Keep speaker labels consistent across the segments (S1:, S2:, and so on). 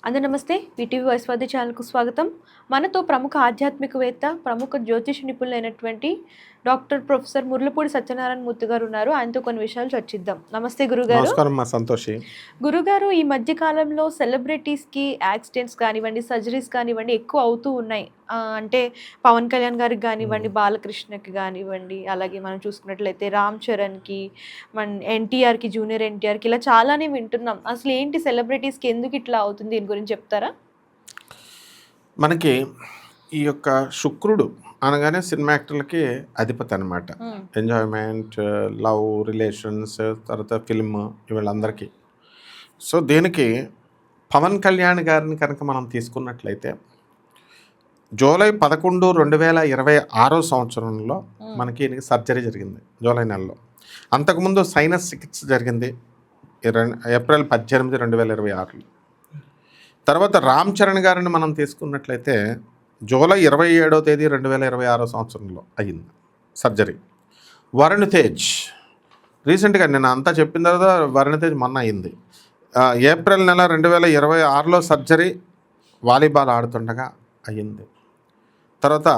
S1: అందరూ నమస్తే. వీటీవీ వైస్వాది ఛానల్‌కు స్వాగతం. మనతో ప్రముఖ ఆధ్యాత్మికవేత్త, ప్రముఖ జ్యోతిష నిపుణులైనటువంటి డాక్టర్ ప్రొఫెసర్ ముర్లపూడి సత్యనారాయణ మూర్తి గారు ఉన్నారు. ఆయనతో కొన్ని విషయాలు చర్చిద్దాం. నమస్తే గురుగారు.
S2: నమస్కారం మా సంతోషి.
S1: గురుగారు, ఈ మధ్య కాలంలో సెలబ్రిటీస్‌కి యాక్సిడెంట్స్ కానివ్వండి, సర్జరీస్ కానివ్వండి ఎక్కువ అవుతూ ఉన్నాయి. అంటే పవన్ కళ్యాణ్ గారికి గానివ్వండి, బాలకృష్ణకి గానివ్వండి, అలాగే మనం చూసుకున్నట్లయితే రామ్ చరణ్‌కి, ఎన్టీఆర్‌కి, జూనియర్ ఎన్టీఆర్‌కి ఇలా చాలానే వింటున్నాం. అసలు ఏంటి సెలబ్రిటీస్‌కి ఎందుకు ఇట్లా అవుతుంది? దీని గురించి చెప్తారా?
S2: మనకి ఈ యొక్క శుక్రుడు అనగానే సినిమా యాక్టర్లకి అధిపతి అనమాట. ఎంజాయ్మెంట్, లవ్, రిలేషన్స్, తర్వాత ఫిల్మ్ వీళ్ళందరికీ. సో దీనికి పవన్ కళ్యాణ్ గారిని కనుక మనం తీసుకున్నట్లయితే జూలై 11, 2026 సంవత్సరంలో మనకి సర్జరీ జరిగింది జూలై నెలలో. అంతకుముందు సైనస్ చికిత్స జరిగింది ఏప్రిల్ 18, 2026లో. తర్వాత రామ్ చరణ్ గారిని మనం తీసుకున్నట్లయితే జూలై 27వ తేదీ 2026 సంవత్సరంలో అయ్యింది సర్జరీ. వరుణ్ తేజ్ రీసెంట్గా నేను అంతా చెప్పిన తర్వాత వరుణ్ తేజ్ మొన్న అయింది. ఏప్రిల్ నెల 2026లో సర్జరీ, వాలీబాల్ ఆడుతుండగా అయ్యింది. తర్వాత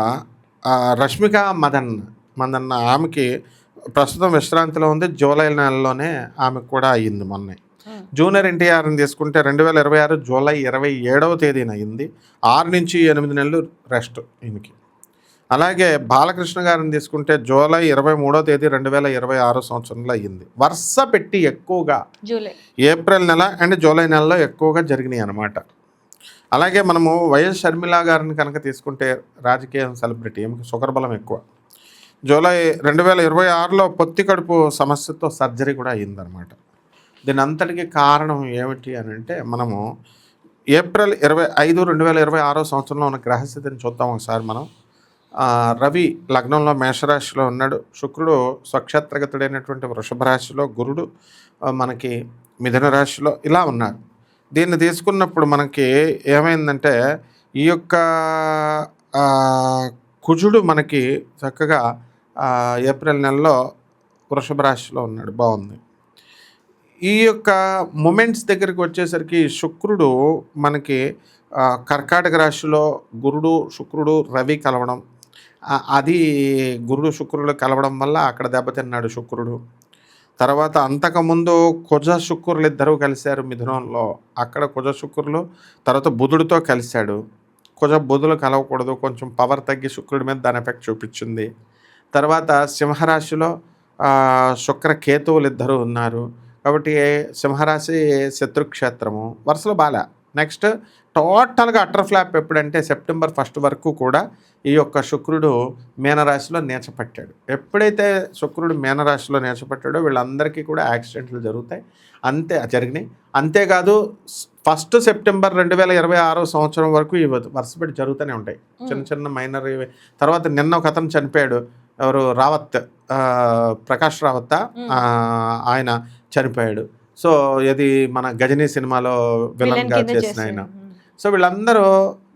S2: రష్మిక మందన్న ఆమెకి ప్రస్తుతం విశ్రాంతిలో ఉంది. జూలై నెలలోనే ఆమెకు కూడా అయ్యింది మొన్నే. జూనియర్ ఎన్టీఆర్ని తీసుకుంటే 2026 జూలై 27వ తేదీన అయింది. 6 నుంచి 8 నెలలు రెస్ట్ ఈయనకి. అలాగే బాలకృష్ణ గారిని తీసుకుంటే జూలై 23వ తేదీ 2026 సంవత్సరంలో అయ్యింది. వరుస పెట్టి ఎక్కువగా ఏప్రిల్ నెల అండ్ జూలై నెలలో ఎక్కువగా జరిగినాయి అన్నమాట. అలాగే మనము వైఎస్ షర్మిల గారిని కనుక తీసుకుంటే రాజకీయ సెలబ్రిటీ, ఏమిటి షుగర్ బలం ఎక్కువ. జూలై 2026లో పొత్తి కడుపు సమస్యతో సర్జరీ కూడా అయ్యిందనమాట. దీని అంతటికి కారణం ఏమిటి అని అంటే మనము ఏప్రిల్ 25, 2026 సంవత్సరంలో ఉన్న గ్రహస్థితిని చూద్దాం ఒకసారి మనం. రవి లగ్నంలో మేషరాశిలో ఉన్నాడు. శుక్రుడు స్వక్షేత్రగతుడైనటువంటి వృషభ రాశిలో, గురుడు మనకి మిథున రాశిలో ఇలా ఉన్నాడు. దీన్ని తీసుకున్నప్పుడు మనకి ఏమైందంటే ఈ యొక్క కుజుడు మనకి చక్కగా ఏప్రిల్ నెలలో వృషభ రాశిలో ఉన్నాడు, బాగుంది. ఈ యొక్క మూమెంట్స్ దగ్గరికి వచ్చేసరికి శుక్రుడు మనకి కర్కాటక రాశిలో గురుడు, శుక్రుడు, రవి కలవడం, అది గురుడు శుక్రుడు కలవడం వల్ల అక్కడ దెబ్బతిన్నాడు శుక్రుడు. తర్వాత అంతకుముందు కుజ శుక్రులు ఇద్దరూ కలిశారు మిథునంలో, అక్కడ కుజ శుక్రులు. తర్వాత బుధుడితో కలిశాడు. బుధులు కలవకూడదు, కొంచెం పవర్ తగ్గి శుక్రుడి మీద దాని ఎఫెక్ట్ చూపించింది. తర్వాత సింహరాశిలో శుక్ర కేతువులు ఇద్దరు ఉన్నారు కాబట్టి సింహరాశి శత్రుక్షేత్రము, వరుసలో బాగా. నెక్స్ట్ టోటల్గా అటర్ ఫ్లాప్ ఎప్పుడంటే సెప్టెంబర్ 1 వరకు కూడా ఈ యొక్క శుక్రుడు మీనరాశిలో నీచపట్టాడు. ఎప్పుడైతే శుక్రుడు మీనరాశిలో నీచపట్టాడో వీళ్ళందరికీ కూడా యాక్సిడెంట్లు జరుగుతాయి, జరిగినాయి. అంతేకాదు 1 సెప్టెంబర్ 2026 సంవత్సరం వరకు ఈ వరుసపెట్టి జరుగుతూనే ఉంటాయి చిన్న చిన్న మైనర్. తర్వాత నిన్న ఒక అతను చనిపోయాడు, ఎవరు, రావత్, ప్రకాష్ రావత్, ఆయన చనిపోయాడు. సో ఇది మన గజనీ సినిమాలో విలన్గా చేసిన ఆయన. సో వీళ్ళందరూ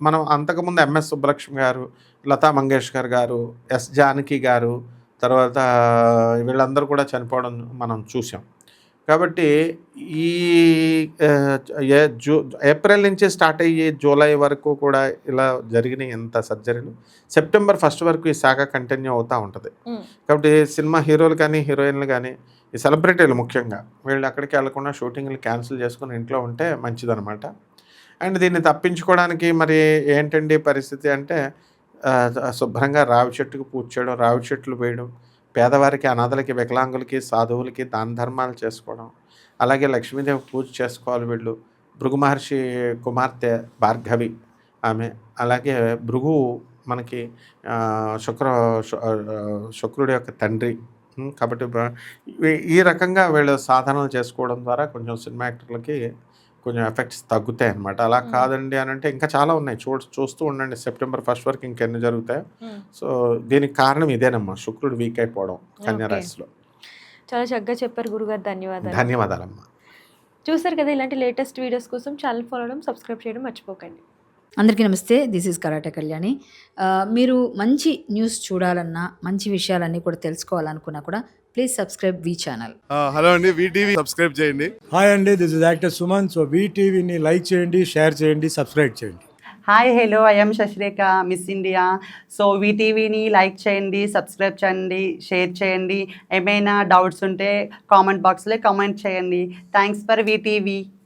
S2: మనం అంతకుముందు ఎంఎస్ సుబ్బలక్ష్మి గారు, లతా మంగేష్కర్ గారు, ఎస్ జానకి గారు, తర్వాత వీళ్ళందరూ కూడా చనిపోవడం మనం చూసాం. కాబట్టి ఈ ఏప్రిల్ నుంచి స్టార్ట్ అయ్యి జూలై వరకు కూడా ఇలా జరిగినాయి ఎంత సర్జరీలు. సెప్టెంబర్ 1 వరకు ఈ శాఖ కంటిన్యూ అవుతూ ఉంటుంది. కాబట్టి సినిమా హీరోలు కానీ హీరోయిన్లు కానీ ఈ సెలబ్రిటీలు ముఖ్యంగా వీళ్ళు ఎక్కడికి వెళ్లకుండా షూటింగ్లు క్యాన్సిల్ చేసుకుని ఇంట్లో ఉంటే మంచిదనమాట. అండ్ దీన్ని తప్పించుకోవడానికి మరి ఏంటండి పరిస్థితి అంటే శుభ్రంగా రావి చెట్టుకు పూజ చేయడం, రావి చెట్లు వేయడం, పేదవారికి, అనాథలకి, వికలాంగులకి, సాధువులకి దాన ధర్మాలు చేసుకోవడం, అలాగే లక్ష్మీదేవి పూజ చేసుకోవాలి వీళ్ళు. భృగు మహర్షి కుమార్తె భార్గవి ఆమె, అలాగే భృగు మనకి శుక్రుడి యొక్క తండ్రి. కాబట్టి ఈ రకంగా వీళ్ళు సాధనలు చేసుకోవడం ద్వారా కొంచెం సినిమా యాక్టర్లకి కొంచెం ఎఫెక్ట్స్ తగ్గుతాయి అన్నమాట. అలా కాదండి అని అంటే ఇంకా చాలా ఉన్నాయి, చూస్తూ ఉండండి. సెప్టెంబర్ 1 వరకు ఇంకెన్ని జరుగుతాయి. సో దీనికి కారణం ఇదేనమ్మా, శుక్రుడు వీక్ అయిపోవడం కన్యా రాశిలో.
S1: చాలా చక్కగా చెప్పారు గురుగారు, ధన్యవాదాలు.
S2: ధన్యవాదాలమ్మా.
S1: చూసారు కదా, ఇలాంటి లేటెస్ట్ వీడియోస్ కోసం ఛానల్ ఫాలో అవడం, సబ్స్క్రైబ్ చేయడం మర్చిపోకండి.
S3: అందరికీ నమస్తే. This is karate Kalyani. మీరు మంచి న్యూస్ చూడాలన్నా, మంచి విషయాలన్నీ కూడా తెలుసుకోవాలనుకున్నా కూడా please subscribe V channel.
S4: Hello అండి, వీటీవీ సబ్స్క్రైబ్ చేయండి.
S5: హాయ్ అండి, this is actor Suman. So వీటీవీని లైక్ చేయండి, షేర్ చేయండి, సబ్స్క్రైబ్ చేయండి.
S6: Hi hello, I'm Shashirekha, Miss India. So వీటీవీని లైక్ చేయండి, సబ్స్క్రైబ్ చేయండి, షేర్ చేయండి. ఏమైనా డౌట్స్ ఉంటే కామెంట్ బాక్స్లో కామెంట్ చేయండి. Thanks for VTV.